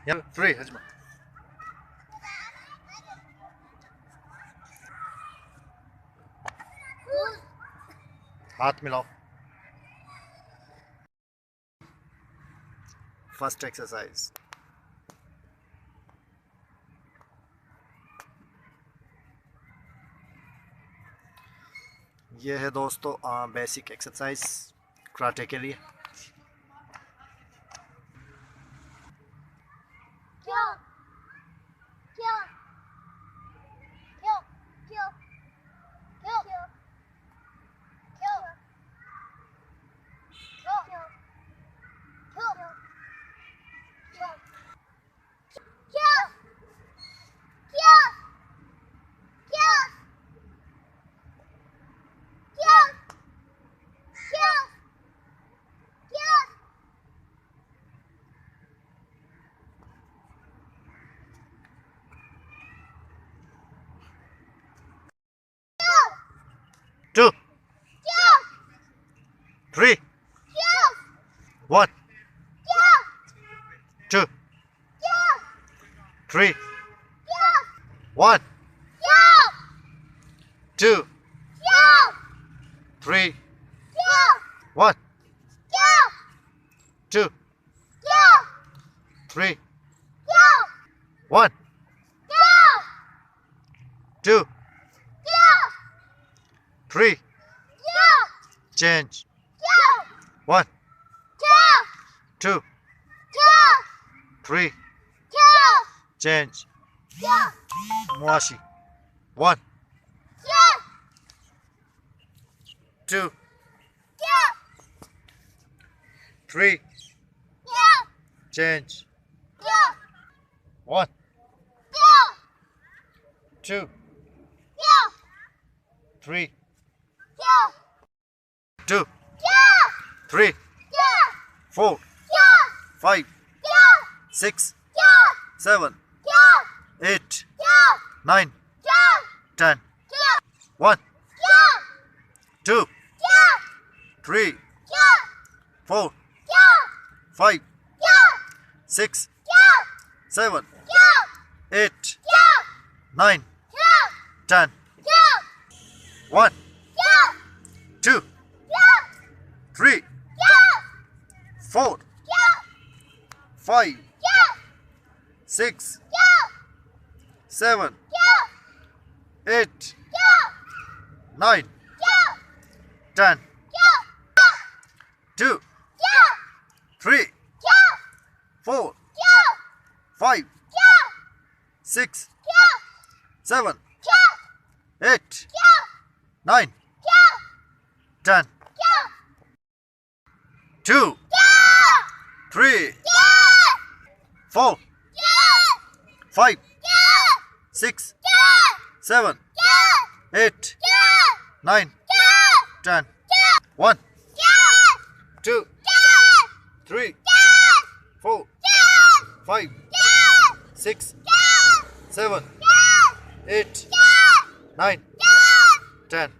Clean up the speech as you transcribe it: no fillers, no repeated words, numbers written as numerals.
يلا 3 هجمة. हाथ मिलाओ. First exercise. ये है दोस्तों बेसिक एक्सरसाइज कराटे के लिए. Two, 3, 1, 2, 3, 1, 2, 3, 1, 2, 3, 1, 2, 3, change. 1, 2, 3, change. Muashi. 1, 2, 3, change. 1, 2, 3, 2, 3, 4, 5, 6, 7, 8, 9, 10. 1, 2, 3, 4, 5, 6, 7, 8, 9, 10. 1, 2, 3, 4, 5, 6, 7, 8, 9, 10. 2, 3, 4, 5, 6, 7, 8, 9, 10. 2, 3, 4, 5, 6, 7, 8, 9, 10. 1, 2, 3, 4, 5, 6, 7, 8, 9, 10.